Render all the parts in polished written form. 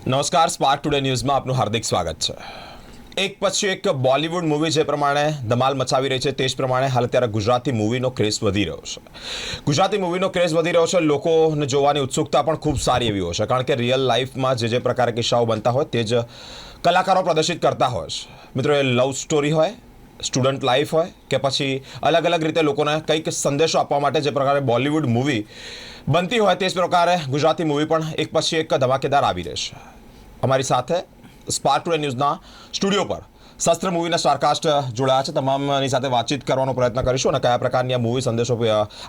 નમસ્કાર, spark today ન્યૂઝમાં આપનું હાર્દિક સ્વાગત છે. એક પછી એક બોલિવૂડ મૂવી જે પ્રમાણે ધમાલ મચાવી રહી છે તે જ પ્રમાણે હાલ અત્યારે ગુજરાતી મૂવીનો ક્રેઝ વધી રહ્યો છે. ગુજરાતી મૂવીનો ક્રેઝ વધી રહ્યો છે. લોકોને જોવાની ઉત્સુકતા પણ ખૂબ સારી એવી હોય છે, કારણ કે રિયલ લાઈફમાં જે પ્રકારે કિસ્સાઓ બનતા હોય તે જ કલાકારો પ્રદર્શિત કરતા હોય છે. મિત્રો, એ લવ સ્ટોરી હોય, સ્ટુડન્ટ લાઈફ હોય કે પછી અલગ અલગ રીતે લોકોને કંઈક સંદેશો આપવા માટે જે પ્રકારે બોલિવૂડ મૂવી બનતી હોય તે જ પ્રકારે ગુજરાતી મૂવી પણ એક પછી એક ધમાકેદાર આવી રહેશે. અમારી સાથે સ્પાર્ક ટુડે ન્યૂઝના સ્ટુડિયો પર શસ્ત્ર મૂવીના સ્ટારકાસ્ટ જોડાયા છે. તમામની સાથે વાતચીત કરવાનો પ્રયત્ન કરીશું અને કયા પ્રકારની આ મૂવી સંદેશો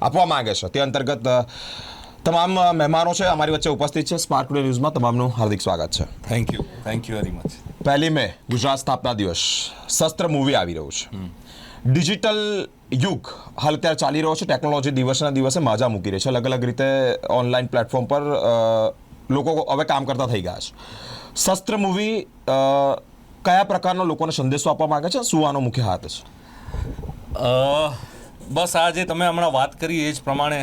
આપવા માંગે છે તે અંતર્ગત તમામ મહેમાનો છે અમારી વચ્ચે ઉપસ્થિત છે. સ્પાર્ક ટુડે ન્યૂઝમાં તમામનું હાર્દિક સ્વાગત છે. Thank you very much. 1 મે ગુજરાત સ્થાપના દિવસ, શસ્ત્ર મૂવી આવી રહ્યું છે. ડિજિટલ યુગ હાલ અત્યારે ચાલી રહ્યો છે. ટેકનોલોજી દિવસના દિવસે માજા મૂકી રહી છે. અલગ અલગ રીતે ઓનલાઈન પ્લેટફોર્મ પર લોકો હવે કામ કરતા થઈ ગયા છે. શસ્ત્ર મૂવી કયા પ્રકારનો લોકોને સંદેશો આપવા માંગે છે? શું આનો મુખ્ય હાથ છે? બસ આ જે તમે હમણાં વાત કરી એ જ પ્રમાણે,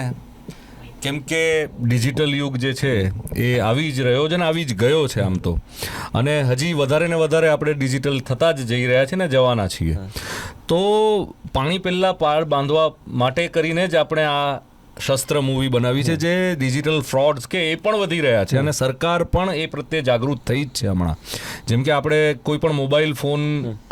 કેમ કે ડિજિટલ યુગ જે છે એ આવી જ રહ્યો છે ને આવી જ ગયો છે આમ તો, અને હજી વધારે ને વધારે આપણે ડિજિટલ થતા જ જઈ રહ્યા છીએ ને જવાના છીએ. તો પાણી પહેલાં પાળ બાંધવા માટે કરીને જ આપણે આ શસ્ત્ર મૂવી બનાવી છે, જે ડિજિટલ ફ્રોડ્સ કે એ પણ વધી રહ્યા છે અને સરકાર પણ એ પ્રત્યે જાગૃત થઈ જ છે હમણાં. જેમ કે આપણે કોઈ પણ મોબાઈલ ફોન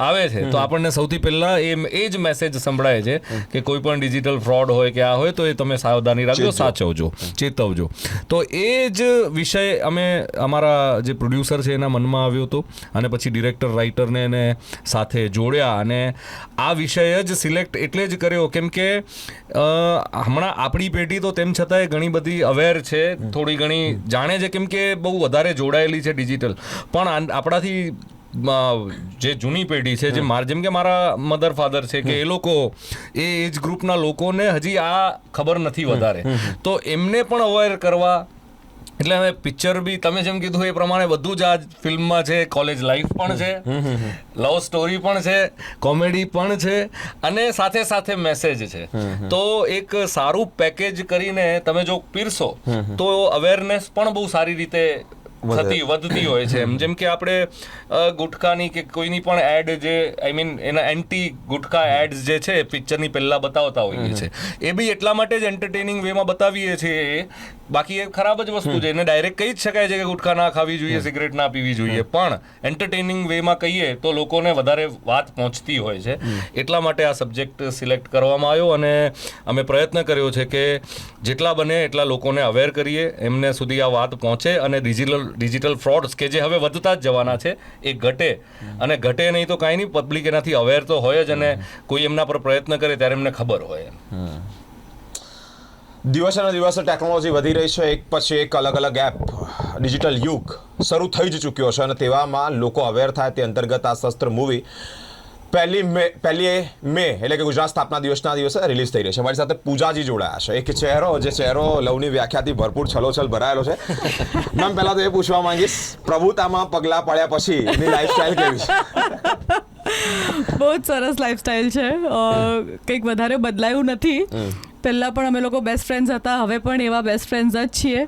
આવે છે તો આપણને સૌથી પહેલાં એ જ મેસેજ સંભળાય છે કે કોઈ પણ ડિજિટલ ફ્રોડ હોય કે આ હોય તો એ તમે સાવધાની રાખજો, સાચવજો, ચેતવજો. તો એ જ વિષય અમે અમારા જે પ્રોડ્યુસર છે એના મનમાં આવ્યો હતો અને પછી ડિરેક્ટર રાઇટરને એને સાથે જોડ્યા અને આ વિષય જ સિલેક્ટ એટલે જ કર્યો કેમ કે હમણાં આપણી પેઢી તો તેમ છતાંય ઘણી બધી અવેર છે, થોડી ઘણી જાણે છે કેમ કે બહુ વધારે જોડાયેલી છે ડિજિટલ. પણ આપણાથી જે જૂની પેઢી છે, જેમ કે મારા મધર ફાધર છે કે એ લોકો એ એજ ગ્રુપના લોકોને હજી આ ખબર નથી વધારે, તો એમને પણ અવેર કરવા એટલે હવે પિક્ચર બી તમે જેમ કીધું એ પ્રમાણે બધું જ આ ફિલ્મમાં છે. કોલેજ લાઈફ પણ છે, લવ સ્ટોરી પણ છે, કોમેડી પણ છે અને સાથે સાથે મેસેજ છે. તો એક સારું પેકેજ કરીને તમે જો પીરસો તો અવેરનેસ પણ બહુ સારી રીતે વધતી હોય છે. જેમ કે આપણે ગુટખાની કે કોઈની પણ એડ જે એના એન્ટી ગુટખા એડ્સ જે છે પિક્ચરની પહેલા બતાવતા હોઈએ છે, એ બી એટલા માટે જ એન્ટરટેનિંગ વેમાં બતાવીએ છીએ. બાકી એ ખરાબ જ વસ્તુ છે, એને ડાયરેક્ટ કહી જ શકાય છે કે ગુટખા ના ખાવી જોઈએ, સિગરેટ ના પીવી જોઈએ, પણ એન્ટરટેનિંગ વેમાં કહીએ તો લોકોને વધારે વાત પહોંચતી હોય છે. એટલા માટે આ સબ્જેક્ટ સિલેક્ટ કરવામાં આવ્યો અને અમે પ્રયત્ન કર્યો છે કે જેટલા બને એટલા લોકોને અવેર કરીએ, એમને સુધી આ વાત પહોંચે અને ડિજિટલ ફ્રોડ્સ કે જે હવે વધતા જ જવાના છે એ ઘટે. અને ઘટે નહીં તો કાંઈ નહીં, પબ્લિક એનાથી અવેર તો હોય જ અને કોઈ એમના પર પ્રયત્ન કરે ત્યારે એમને ખબર હોય. દિવસેના દિવસે ટેકનોલોજી વધી રહી છે. એક પછી એક અલગ અલગ એપ, ડિજિટલ યુગ શરૂ થઈ જ ચૂક્યો છે અને તેવામાં લોકો અવેર થાય તે અંતર્ગત આ શસ્ત્ર મૂવી 1 મે એટલે કે ગુજરાત સ્થાપના દિવસના દિવસે રિલીઝ થઈ રહી છે. મારી સાથે પૂજાજી જોડાયા છે. એક ચહેરો લવની વ્યાખ્યાથી ભરપૂર છલોછલ ભરાયેલો છે. મેમ, પહેલા તો એ પૂછવા માંગીશ, પ્રભુતામાં પગલાં પડ્યા પછી એની લાઈફસ્ટાઈલ કેવી છે? બહુ જ સરસ લાઈફસ્ટાઈલ છે. કંઈક વધારે બદલાયું નથી. પહેલાં પણ અમે લોકો બેસ્ટ ફ્રેન્ડ્સ હતા, હવે પણ એવા બેસ્ટ ફ્રેન્ડ્સ જ છીએ.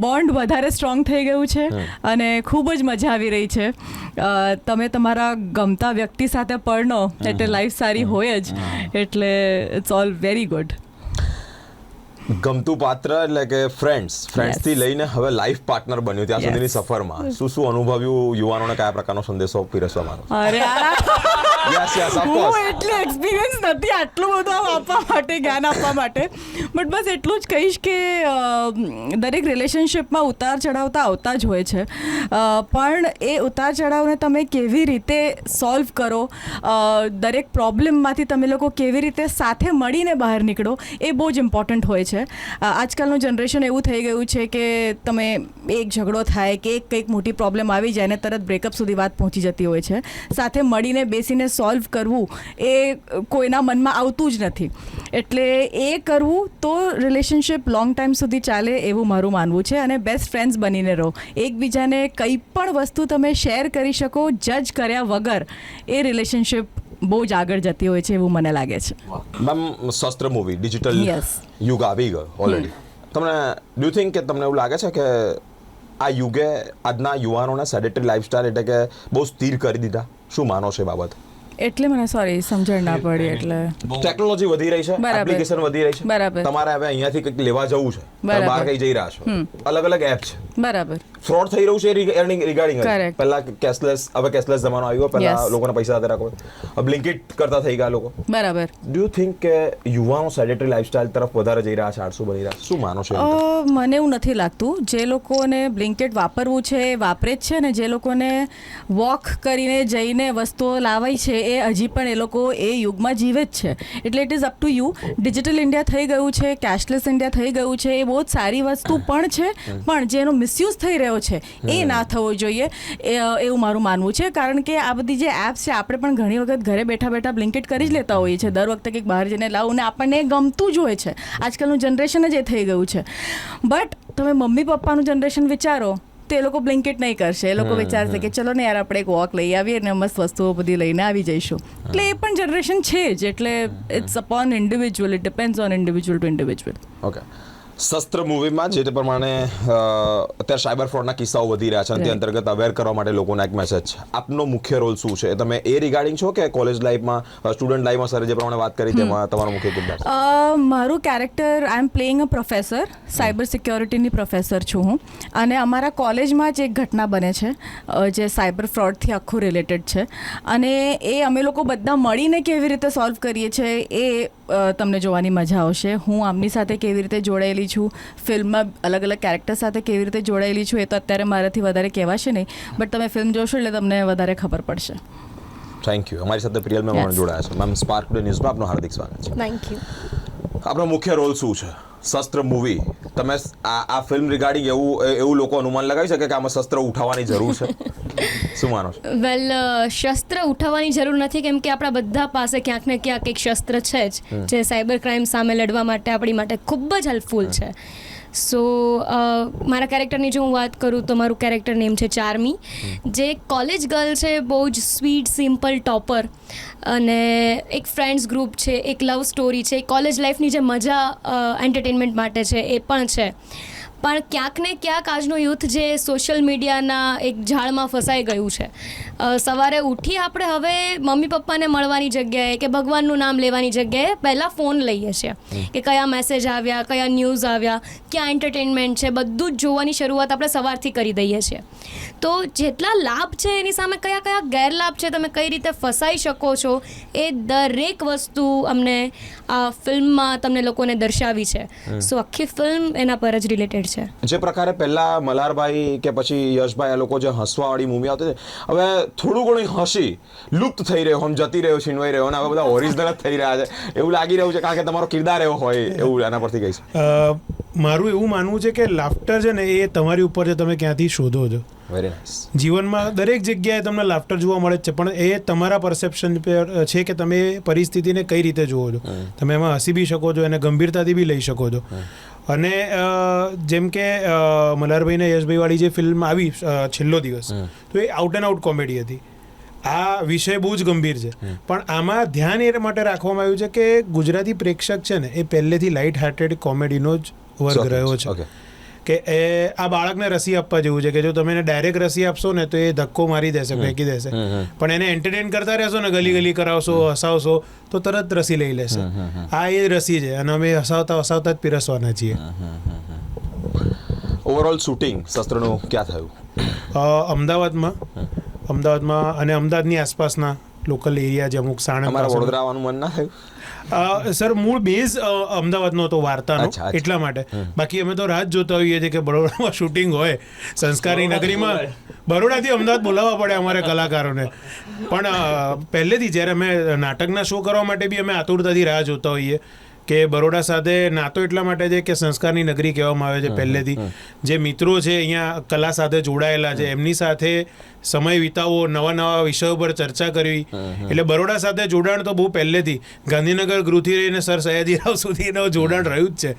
બોન્ડ વધારે સ્ટ્રોંગ થઈ ગયું છે અને ખૂબ જ મજા આવી રહી છે. તમે તમારા ગમતા વ્યક્તિ સાથે પરણો એટલે લાઈફ સારી હોય જ, એટલે ઇટ્સ ઓલ વેરી ગુડ. ગમતું પાત્ર એટલે કે ફ્રેન્ડ્સથી લઈને હવે લાઈફ પાર્ટનર બન્યું ત્યાં સુધીની સફરમાં શું અનુભવ્યું? યુવાનોને કયા પ્રકારનો સંદેશો પીરસવા માંગો? અરે હું એટલે એક્સપિરિયન્સ નથી આટલું બધું આપવા માટે, જ્ઞાન આપવા માટે, બટ બસ એટલું જ કહીશ કે દરેક રિલેશનશિપમાં ઉતાર ચઢાવ તો આવતા જ હોય છે, પણ એ ઉતાર ચઢાવને તમે કેવી રીતે સોલ્વ કરો, દરેક પ્રોબ્લેમમાંથી તમે લોકો કેવી રીતે સાથે મળીને બહાર નીકળો, એ બહુ જ ઇમ્પોર્ટન્ટ હોય છે. આજકાલનું જનરેશન એવું થઈ ગયું છે કે તમે એક ઝઘડો થાય કે કંઈક મોટી પ્રોબ્લેમ આવી જાય ને તરત બ્રેકઅપ સુધી વાત પહોંચી જતી હોય છે. સાથે મળીને બેસીને સોલ્વ કરવું એ કોઈના મનમાં આવતું જ નથી. એટલે એ કરવું તો રિલેશનશિપ લોંગ ટાઈમ સુધી ચાલે એવું મારું માનવું છે. અને બેસ્ટ ફ્રેન્ડ્સ બનીને રહો, એકબીજાને કંઈ પણ વસ્તુ તમે શેર કરી શકો જજ કર્યા વગર, એ રિલેશનશિપ બહુ જ આગળ જતી હોય છે એવું મને લાગે છે. મેમ, શસ્ત્ર મૂવી ડિજિટલ યુગ આવી ગયો ઓલરેડી. તમને ડુ યુ થિંક કે તમને એવું લાગે છે કે આ યુગે આજના યુવાનોને સેડેટરી લાઈફસ્ટાઈલ એટલે કે બહુ સ્થિર કરી દીધા, શું માનો છે બાબત? એટલે મને સોરી સમજણ ના પડી. એટલે ટેકનોલોજી વધી રહી છે, બરાબર. એપ્લિકેશન વધી રહી છે, બરાબર. તમારે હવે અહીંયાથી કંઈક લેવા જવું છે, બરાબર. બહાર કઈ જઈ રહ્યા છો, અલગ અલગ એપ છે, બરાબર. ફ્રોડ થઈ રહ્યું છે એર્નિંગ રિગાર્ડિંગ. Correct. પહેલા કેશલેસ, હવે કેશલેસ જમાનો આવ્યો, પહેલા Yes. લોકોને પૈસા સાથે રાખો, હવે બ્લિંકિટ કરતા થઈ ગયા લોકો. બરાબર. ડુ યુ થિંક કે યુવાનો સેડેટરી લાઈફસ્ટાઈલ તરફ વધારે જઈ રહ્યા છે, આળસુ બની રહ્યા છે, શું માનો છો? મને એવું નથી લાગતું. જે લોકોને બ્લિંકેટ વાપરવું છે એ વાપરે જ છે, ને જે લોકોને વોક કરીને જઈને વસ્તુઓ લાવાય છે એ હજી પણ એ લોકો એ યુગમાં જીવે જ છે. એટલે it is up to you. Digital India થઈ ગયું છે, કેશલેસ ઇન્ડિયા થઈ ગયું છે, એ બહુ જ સારી વસ્તુ પણ છે, પણ જેનો મિસયુઝ થઈ રહ્યો છે એ ના થવો જોઈએ એવું મારું માનવું છે. કારણ કે આ બધી જે એપ્સ છે, આપણે પણ ઘણી વખત ઘરે બેઠા બેઠા બ્લિંકેટ કરી જ લેતા હોઈએ છીએ. દર વખતે કંઈક બહાર જઈને લાવું ને આપણને ગમતું જ હોય છે. આજકાલનું જનરેશન જ એ થઈ ગયું છે. બટ તમે મમ્મી પપ્પાનું જનરેશન વિચારો તો એ લોકો બ્લિંકેટ નહીં કરશે. એ લોકો વિચારશે કે ચલો ને યાર આપણે એક વોક લઈ આવીએ ને મસ્ત વસ્તુઓ બધી લઈને આવી જઈશું. એટલે એ પણ જનરેશન છે જ. એટલે it's upon individual, it depends on individual to individual. Okay. શસ્ત્ર મૂવીમાં જે તે પ્રમાણે અત્યારે સાયબર ફ્રોડના કિસ્સાઓ વધી રહ્યા છે અને તે અંતર્ગત અવેર કરવા માટે લોકોને એક મેસેજ છે. આપનો મુખ્ય રોલ શું છે? તમે એ રિગાર્ડિંગ છો કે કોલેજ લાઈફમાં, સ્ટુડન્ટ લાઈફમાં સર જે પ્રમાણે વાત કરી તેમાં તમારો મુખ્ય કિરદાર? મારું character I am playing a professor, cyber સિક્યોરિટીની પ્રોફેસર છું હું. અને અમારા કોલેજમાં જ એક ઘટના બને છે જે સાયબર ફ્રોડથી આખું રિલેટેડ છે. અને એ અમે લોકો બધા મળીને કેવી રીતે સોલ્વ કરીએ છીએ એ તમને જોવાની મજા આવશે. હું આમની સાથે કેવી રીતે જોડાયેલી છું, ફિલ્મમાં અલગ અલગ કેરેક્ટર સાથે કેવી રીતે જોડાયેલી છું, એ તો અત્યારે મારાથી વધારે કહેવાશે નહીં. બટ તમે ફિલ્મ જોશો એટલે તમને વધારે ખબર પડશે. Thank you. અમારી સાથે પ્રિયલ મેમ જોડાયા છે. મેમ, સ્પાર્ક ટુડે ન્યૂઝમાં આપનું હાર્દિક સ્વાગત છે. Thank you. આપનો મુખ્ય રોલ શું છે? શસ્ત્ર મૂવી, તમે આ ફિલ્મ રિગાર્ડિંગ એવું લોકો અનુમાન લગાવી શકે કે આમાં શસ્ત્ર ઉઠાવવાની જરૂર છે? શું માનો છો? વેલ, શસ્ત્ર ઉઠાવવાની જરૂર નથી, કેમ કે આપણા બધા પાસે ક્યાંક ને ક્યાંક એક શસ્ત્ર છે જ જે સાયબર ક્રાઇમ સામે લડવા માટે આપણી માટે ખૂબ જ હેલ્પફુલ છે. સો મારા કેરેક્ટરની જો હું વાત કરું તો મારું કેરેક્ટર નેમ છે ચાર્મી, જે કોલેજ ગર્લ છે, બહુ જ સ્વીટ, સિમ્પલ, ટોપર. અને એક ફ્રેન્ડ્સ ગ્રુપ છે, એક લવ સ્ટોરી છે, કોલેજ લાઈફની જે મજા એન્ટરટેનમેન્ટ માટે છે એ પણ છે. પણ ક્યાંક ને ક્યાંક આજનું યુથ જે સોશિયલ મીડિયાના એક જાળમાં ફસાઈ ગયું છે. સવારે ઉઠી આપણે હવે મમ્મી પપ્પાને મળવાની જગ્યાએ કે ભગવાનનું નામ લેવાની જગ્યાએ પહેલાં ફોન લઈએ છીએ કે કયા મેસેજ આવ્યા, કયા ન્યૂઝ આવ્યા, ક્યાં એન્ટરટેનમેન્ટ છે, બધું જ જોવાની શરૂઆત આપણે સવારથી કરી દઈએ છીએ. તો જેટલા લાભ છે એની સામે કયા કયા ગેરલાભ છે, તમે કઈ રીતે ફસાઈ શકો છો, એ દરેક વસ્તુ અમને આ ફિલ્મમાં તમને લોકોને દર્શાવી છે. સો આખી ફિલ્મ એના પર જ રિલેટેડ છે. જે પ્રકારે પહેલા મલ્હારભાઈ કે પછી યશભાઈ આ લોકો જે હસવાવાળી મૂવી આવતી હતી, હવે થોડું ઘણું હસી લુપ્ત થઈ રહ્યો, આમ જતી રહ્યો, છીનવાઈ રહ્યો, અને હવે બધા ઓરિજિનલ જ થઈ રહ્યા છે એવું લાગી રહ્યું છે, કારણ કે તમારો કિરદાર એવો હોય એવું એના પરથી કહી છે. મારું એવું માનવું છે કે લાફ્ટર છે ને એ તમારી ઉપર છે, તમે ક્યાંથી શોધો છો. Very nice. જીવનમાં દરેક જગ્યાએ તમને લાફ્ટર જોવા મળે જ છે, પણ એ તમારા પરસેપ્શન પર છે કે તમે પરિસ્થિતિને કઈ રીતે જુઓ છો. તમે એમાં હસી બી શકો છો, એને ગંભીરતાથી બી લઈ શકો છો. અને જેમ કે મલ્હારભાઈ ને યશભાઈ વાળી જે ફિલ્મ આવી છેલ્લો દિવસ, તો એ આઉટ એન્ડ આઉટ કોમેડી હતી. આ વિષય બહુ જ ગંભીર છે, પણ આમાં ધ્યાન એ માટે રાખવામાં આવ્યું છે કે ગુજરાતી પ્રેક્ષક છે ને એ પહેલેથી લાઇટ હાર્ટેડ કોમેડીનો જ વર્ગ રહ્યો છે. કે આ બાળકને રસી આપવા જેવું છે કે જો તમે એને ડાયરેક્ટ રસી આપશો ને તો એ ધક્કો મારી દેશે, ફેંકી દેશે. પણ એને એન્ટરટેન કરતા રહેશો ને, ગલી ગલી કરાવશો, હસાવશો, તો તરત રસી લઈ લેશે. આ એ રસી છે અને અમે હસાવતા હસાવતા જ પીરસવાના છીએ. ઓવરઓલ શૂટિંગ શસ્ત્રનું ક્યાં થયું? અમદાવાદમાં અને અમદાવાદની આસપાસના લોકલ એરિયા જે અમુક સાણંદ. અમારા વડોદરા આવવાનું મન ના થયું? સર, મૂળ બેઝ અમદાવાદનો હતો વાર્તાનો, એટલા માટે. બાકી અમે તો રાહ જોતા હોઈએ છીએ કે બરોડામાં શૂટિંગ હોય. સંસ્કારી નગરીમાં બરોડાથી અમદાવાદ બોલાવવા પડે અમારે કલાકારોને. પણ પહેલેથી જ્યારે અમે નાટકના શો કરવા માટે બી અમે આતુરતાથી રાહ જોતા હોઈએ કે બરોડા સાથે નાતો એટલા માટે છે કે સંસ્કારની નગરી કહેવામાં આવે છે પહેલેથી. જે મિત્રો છે અહીંયા કલા સાથે જોડાયેલા છે, એમની સાથે સમય વિતાવવો, નવા નવા વિષયો પર ચર્ચા કરવી, એટલે બરોડા સાથે જોડાણ તો બહુ પહેલેથી ગાંધીનગર ગૃહથી રહીને સર સયાજીરાવ સુધી એનું જોડાણ રહ્યું જ છે.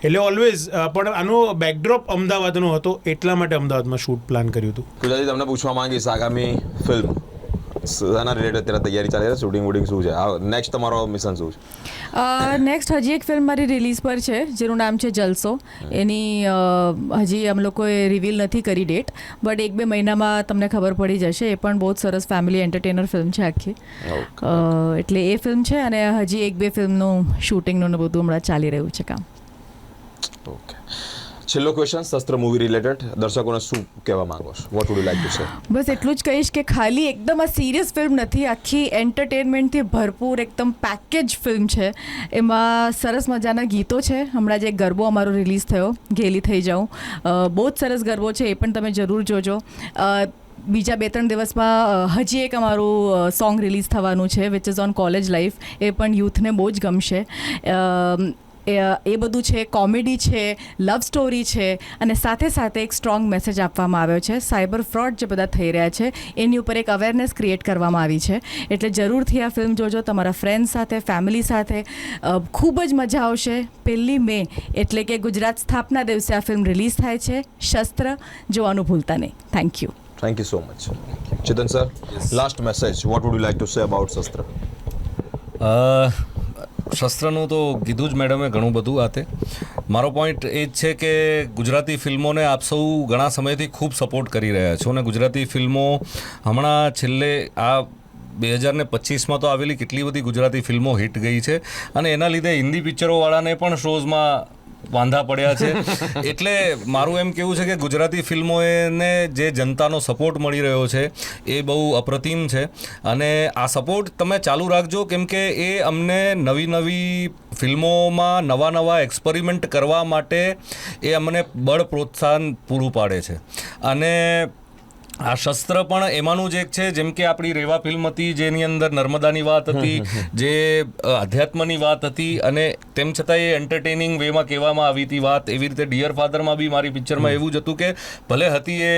એટલે ઓલવેઝ. પણ આનો બેકડ્રોપ અમદાવાદનો હતો, એટલા માટે અમદાવાદમાં શૂટ પ્લાન કર્યું હતું. ગુજરાતી તમને પૂછવા માંગીશ, આગામી ફિલ્મ આના રિલેટેડ અત્યારે તૈયારી ચાલે છે, શૂટિંગ વૂટિંગ શું છે, નેક્સ્ટ તમારો મિશન શું છે? નેક્સ્ટ હજી એક ફિલ્મ મારી રિલીઝ પર છે જેનું નામ છે જલસો. એની હજી અમે લોકોએ રિવીલ નથી કરી ડેટ, બટ 1-2 મહિનામાં તમને ખબર પડી જશે. એ પણ બહુ જ સરસ ફેમિલી એન્ટરટેનર ફિલ્મ છે આખી. એટલે એ ફિલ્મ છે અને હજી 1-2 ફિલ્મનું શૂટિંગનું ને બધું હમણાં ચાલી રહ્યું છે કામ. ઓકે, છેલ્લો ક્વેશ્ચન શસ્ત્ર મૂવી રિલેટેડ દર્શકોને શું કહેવા માંગો છો? What would you like to say? બસ એટલું જ કહીશ કે ખાલી એકદમ આ સિરિયસ ફિલ્મ નથી, આખી એન્ટરટેનમેન્ટથી ભરપૂર એકદમ પેકેજ ફિલ્મ છે. એમાં સરસ મજાના ગીતો છે. હમણાં જે ગરબો અમારો રિલીઝ થયો, ઘેલી થઈ જાઉં, બહુ જ સરસ ગરબો છે, એ પણ તમે જરૂર જોજો. બીજા 2-3 દિવસમાં હજી એક અમારું સોંગ રિલીઝ થવાનું છે which is on college life. એ પણ યુથને બહુ જ ગમશે. એ બધું છે, કોમેડી છે, લવ સ્ટોરી છે અને સાથે સાથે એક સ્ટ્રોંગ મેસેજ આપવામાં આવ્યો છે. સાયબર ફ્રોડ જે બધા થઈ રહ્યા છે એની ઉપર એક અવેરનેસ ક્રિએટ કરવામાં આવી છે. એટલે જરૂરથી આ ફિલ્મ જોજો તમારા ફ્રેન્ડ્સ સાથે, ફેમિલી સાથે. ખૂબ જ મજા આવશે. 1 મે એટલે કે ગુજરાત સ્થાપના દિવસે આ ફિલ્મ રિલીઝ થાય છે. શસ્ત્ર જોવાનું ભૂલતા નહીં. Thank you. Thank you so much. Chetan sir, last message, vote would you like to say about શસ્ત્ર? શસ્ત્રનું તો કીધું જ મેડમે ઘણું બધું આતે. મારો પોઈન્ટ એ જ છે કે ગુજરાતી ફિલ્મોને આપ સૌ ઘણા સમયથી ખૂબ સપોર્ટ કરી રહ્યા છો અને ગુજરાતી ફિલ્મો હમણાં છેલ્લે આ 2025માં તો આવેલી કેટલી બધી ગુજરાતી ફિલ્મો હિટ ગઈ છે અને એના લીધે હિન્દી પિક્ચરોવાળાને પણ શોઝમાં વાંધા પડ્યા છે. એટલે મારું એમ કહેવું છે કે ગુજરાતી ફિલ્મોને જે જનતાનો સપોર્ટ મળી રહ્યો છે એ બહુ અપ્રતિમ છે અને આ સપોર્ટ તમે ચાલુ રાખજો, કેમ કે એ અમને નવી ફિલ્મોમાં નવા એક્સપેરિમેન્ટ કરવા માટે એ અમને બળ પ્રોત્સાહન પૂરું પાડે છે. અને આ શસ્ત્ર પણ એમાંનું જ એક છે. જેમ કે આપણી રેવા ફિલ્મ હતી જેની અંદર નર્મદાની વાત હતી, જે અધ્યાત્મની વાત હતી અને તેમ છતાં એ એન્ટરટેનિંગ વેમાં કહેવામાં આવી હતી વાત. એવી રીતે ડિયર ફાધરમાં બી મારી પિક્ચરમાં એવું જ હતું કે ભલે હતી એ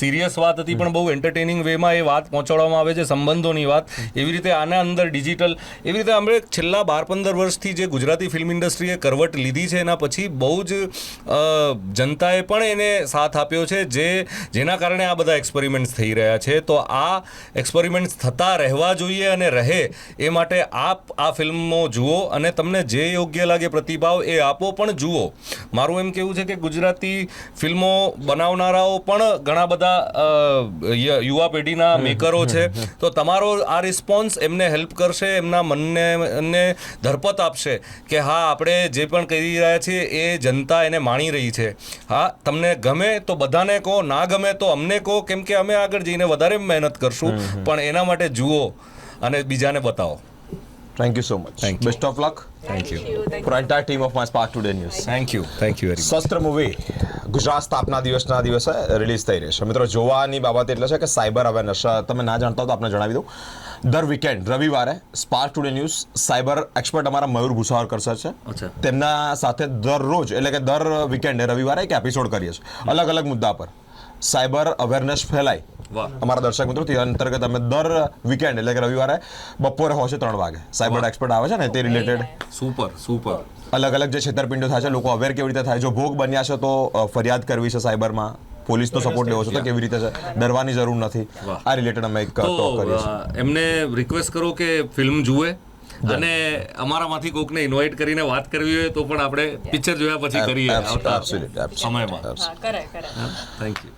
સિરિયસ વાત હતી પણ બહુ એન્ટરટેનિંગ વેમાં એ વાત પહોંચાડવામાં આવે છે, સંબંધોની વાત. એવી રીતે આના અંદર ડિજિટલ, એવી રીતે અમે છેલ્લા 12-15 વર્ષથી જે ગુજરાતી ફિલ્મ ઇન્ડસ્ટ્રીએ કરવટ લીધી છે એના પછી બહુ જ જનતાએ પણ એને સાથ આપ્યો છે, જેના કારણે આ બધા એક્સપેરિમેન્ટ્સ થઈ રહ્યા છે. તો આ એક્સપેરિમેન્ટ્સ થતા રહેવા જોઈએ અને રહે એ માટે આપ આ ફિલ્મો જુઓ અને તમને જે યોગ્ય લાગે પ્રતિભાવ એ આપો પણ જુઓ. મારું એમ કહેવું છે કે ગુજરાતી ફિલ્મો બનાવનારાઓ પણ ઘણા બધા યુવા પેઢીના મેકરો છે. તો તમારો આ રિસ્પોન્સ એમને હેલ્પ કરશે, એમના મનને ધરપત આપશે કે હા આપણે જે પણ કરી રહ્યા છીએ એ જનતા એને માણી રહી છે. હા, તમને ગમે તો બધાને કહો, ના ગમે તો અમને કહો, કેમ કે અમે આગળ જઈને વધારે મહેનત કરશું, પણ એના માટે જુઓ અને બીજાને બતાવો. Thank you so much. Best of luck. Thank you for entire team of my spark today news. Thank you very much. શસ્ત્ર મૂવી ગુજરાત સ્થાપના દિવસના દિવસે રિલીઝ થઈ રહી છે. મિત્રો, જોવાની બાબત એટલે છે કે સાયબર અવેરનેસ, તમે ના જાણતા હો તો આપને જણાવી દઉં, દર વીકેન્ડ રવિવારે spark today news cyber expert અમારા મયુર ભૂસાવરકર સર છે, તેમના સાથે દરરોજ એટલે કે દર વીકેન્ડે રવિવારે એક એપિસોડ કરીએ છીએ અલગ અલગ મુદ્દા પર. સાયબર અવેરનેસ ફેલાય અમારા દર્શક મિત્રો, તે અંતર્ગત અમે દર વીકેન્ડ એટલે કે રવિવારે બપોરે હોય છે 3 વાગે સાયબર એક્સપર્ટ આવે છે ને તે રિલેટેડ સુપર અલગ અલગ જે છેતરપિંડીઓ થાય છે, લોકો અવેર કેવી રીતે થાય, જો ભોગ બન્યા છે તો ફરિયાદ કરવી છે સાયબરમાં, પોલીસનો સપોર્ટ લેવો છે તો કેવી રીતે છે, ડરવાની જરૂર નથી. આ રિલેટેડ અમે એક ટોક કરીએ છીએ. એમને રિક્વેસ્ટ કરો કે ફિલ્મ જુએ અને અમારામાંથી કોકને ઇન્વાઇટ કરીને વાત કરવી હોય તો પણ આપણે પિક્ચર જોયા પછી કરીએ સમયમાં. Thank you.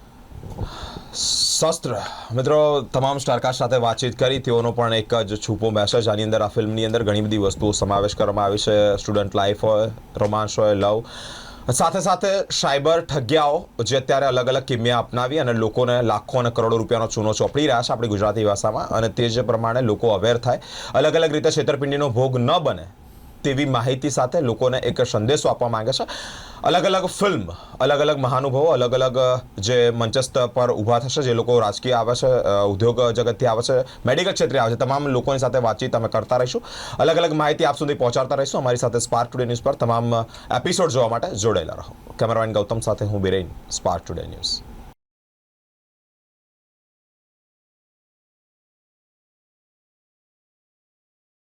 શસ્ત્ર મિત્રો, તમામ સ્ટારકાસ્ટ સાથે વાતચીત કરી, તેઓનો પણ એક જ છૂપો મેસેજ. આની અંદર આ ફિલ્મની અંદર ઘણી બધી વસ્તુઓ સમાવેશ કરવામાં આવી છે. સ્ટુડન્ટ લાઈફ હોય, રોમાન્સ હોય, લવ, સાથે સાથે સાયબર ઠગ્યાઓ જે અત્યારે અલગ અલગ કિમિયા અપનાવી અને લોકોને લાખો અને કરોડો રૂપિયાનો ચૂનો ચોપડી રહ્યા છે આપણી ગુજરાતી ભાષામાં, અને તે જ પ્રમાણે લોકો અવેર થાય, અલગ અલગ રીતે છેતરપિંડીનો ભોગ ન બને તેવી માહિતી સાથે લોકોને એક સંદેશો આપવા માંગે છે. અલગ અલગ ફિલ્મ, અલગ અલગ મહાનુભાવો, અલગ અલગ જે મંચસ્થ પર ઊભા થશે, જે લોકો રાજકીય આવે છે, ઉદ્યોગ જગતથી આવે છે, મેડિકલ ક્ષેત્રે આવે છે, તમામ લોકોની સાથે વાતચીત અમે કરતા રહીશું. અલગ અલગ માહિતી આપ સુધી પહોંચાડતા રહીશું. અમારી સાથે સ્પાર્ક ટુડે ન્યૂઝ પર તમામ એપિસોડ જોવા માટે જોડાયેલા રહો. કેમેરામેન ગૌતમ સાથે હું બિરેન, સ્પાર્ક ટુડે ન્યૂઝ.